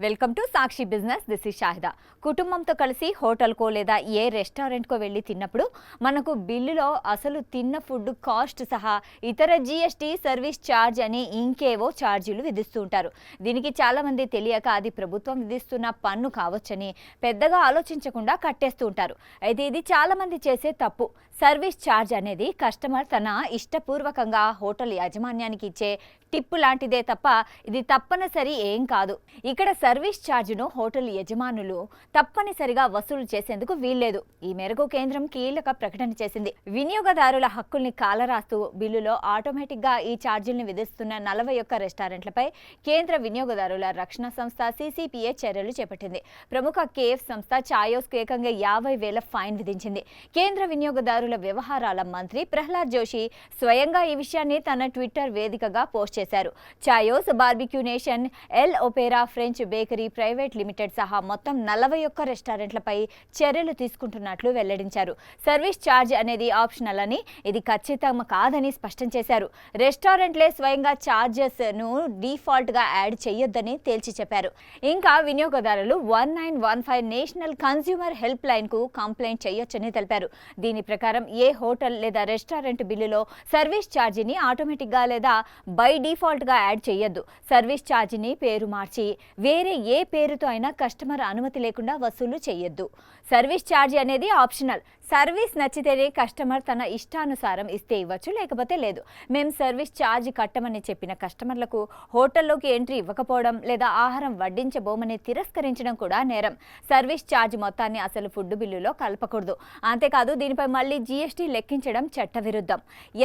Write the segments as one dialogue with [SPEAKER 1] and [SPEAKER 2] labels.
[SPEAKER 1] Welcome to Sakshi business. This is Shahida. కుటుంబంతో కలిసి హోటల్కో లేదా ఏ రెస్టారెంట్కో వెళ్ళి తిన్నప్పుడు మనకు బిల్లులో అసలు తిన్న ఫుడ్ కాస్ట్ సహా ఇతర జీఎస్టీ, సర్వీస్ ఛార్జ్ అని ఇంకేవో ఛార్జీలు విధిస్తూ ఉంటారు. దీనికి చాలామంది తెలియక అది ప్రభుత్వం విధిస్తున్న పన్ను కావచ్చని పెద్దగా ఆలోచించకుండా కట్టేస్తూ ఉంటారు. అయితే ఇది చాలామంది చేసే తప్పు. సర్వీస్ ఛార్జ్ అనేది కస్టమర్ తన ఇష్టపూర్వకంగా హోటల్ యాజమాన్యానికి ఇచ్చే టిప్పు లాంటిదే తప్ప ఇది తప్పనిసరి ఏం కాదు. ఇక్కడ సర్వీస్ ఛార్జ్ను హోటల్ యజమానులు తప్పనిసరిగా వసూలు చేసేందుకు వీల్లేదు. ఈ మేరకు కేంద్రం కీలక ప్రకటన చేసింది. వినియోగదారుల హక్కుల్ని కాలరాస్తూ బిల్లులో ఆటోమేటిక్గా ఈ ఛార్జీలను విధిస్తున్న 41 రెస్టారెంట్లపై కేంద్ర వినియోగదారుల రక్షణ సంస్థ CCPA చర్యలు చేపట్టింది. ప్రముఖ కేఎఫ్ సంస్థ చాయోస్కు ఏకంగా 50,000 ఫైన్ విధించింది. కేంద్ర వినియోగదారుల వ్యవహారాల మంత్రి ప్రహ్లాద్ జోషి స్వయంగా ఈ విషయాన్ని తన ట్విట్టర్ వేదికగా పోస్ట్ చేశారు. Chaayos, Barbeque Nation, El Opera French bakery private limited సహా మొత్తం 41 రెస్టారెంట్లపై చర్యలు తీసుకుంటున్నట్లు వెల్లడించారు. సర్వీస్ ఛార్జ్ అనేది ఆప్షనల్ అని, ఇది ఖచ్చితం కాదని స్పష్టం చేశారు. రెస్టారెంట్లే స్వయంగా ఛార్జెస్ ను డిఫాల్ట్ గా యాడ్ చేయొద్దని తేల్చి చెప్పారు. ఇంకా వినియోగదారులు 1915 నేషనల్ కన్స్యూమర్ హెల్ప్ లైన్ కు కంప్లైంట్ చేయొచ్చని తెలిపారు. దీని ప్రకారం ఏ హోటల్ లేదా రెస్టారెంట్ బిల్లులో సర్వీస్ ఛార్జీని ఆటోమేటిక్ గా లేదా బై డిఫాల్ట్ గా యాడ్ చేయొద్దు. సర్వీస్ ఛార్జీని పేరు మార్చి వేరే ఏ పేరుతో అయినా కస్టమర్ అనుమతి లేకుండా వసూలు చేయొద్దు. సర్వీస్ ఛార్జీ అనేది ఆప్షనల్. సర్వీస్ నచ్చితేనే కస్టమర్ తన ఇష్టానుసారం ఇస్తే ఇవ్వచ్చు, లేకపోతే లేదు. మేము సర్వీస్ ఛార్జ్ కట్టమని చెప్పిన కస్టమర్లకు హోటల్లోకి ఎంట్రీ ఇవ్వకపోవడం లేదా ఆహారం వడ్డించబోమని తిరస్కరించడం కూడా నేరం. సర్వీస్ ఛార్జ్ మొత్తాన్ని అసలు ఫుడ్ బిల్లులో కలపకూడదు. అంతేకాదు దీనిపై మళ్లీ జీఎస్టీ లెక్కించడం చట్టవిరుద్ధం.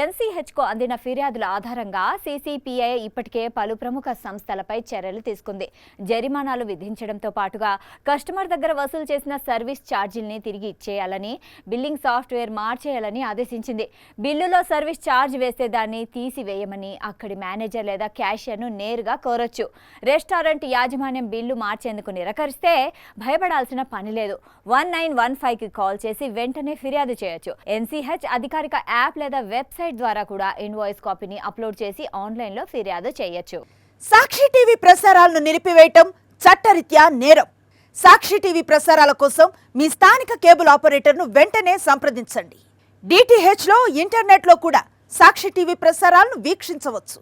[SPEAKER 1] NCHకు అందిన ఫిర్యాదుల ఆధారంగా CCPA ఇప్పటికే పలు ప్రముఖ సంస్థలపై చర్యలు తీసుకుంది. జరిమానాలు విధించడంతో పాటుగా కస్టమర్ దగ్గర వసూలు చేసిన సర్వీస్ ఛార్జీల్ని తిరిగి ఇచ్చేయాలని, బిల్లింగ్ సాఫ్ట్వేర్ మార్చేయాలని ఆదేశించింది. బిల్లులో సర్వీస్ ఛార్జ్ వేస్తే దాన్ని తీసివేయమని అక్కడి మేనేజర్ లేదా క్యాషియర్ను నేరుగా కోరొచ్చు. రెస్టారెంట్ యాజమాన్యం బిల్లు మార్చేందుకు నిరాకరిస్తే భయపడాల్సిన పని లేదు. 1915కి కాల్ చేసి వెంటనే ఫిర్యాదు చేయొచ్చు. NCH అధికారిక యాప్ లేదా వెబ్సైట్ ద్వారా కూడా ఇన్వాయిస్ కాపీని అప్లోడ్ చేసి ఆన్లైన్లో ఫిర్యాదు చేయొచ్చు.
[SPEAKER 2] సాక్షి టీవీ ప్రసారాలను నిలిపివేయటం చట్టరీత్యా నేరం. సాక్షి టీవీ ప్రసారాల కోసం మీ స్థానిక కేబుల్ ఆపరేటర్ను వెంటనే సంప్రదించండి. DTHలో, ఇంటర్నెట్లో కూడా సాక్షి టీవీ ప్రసారాలను వీక్షించవచ్చు.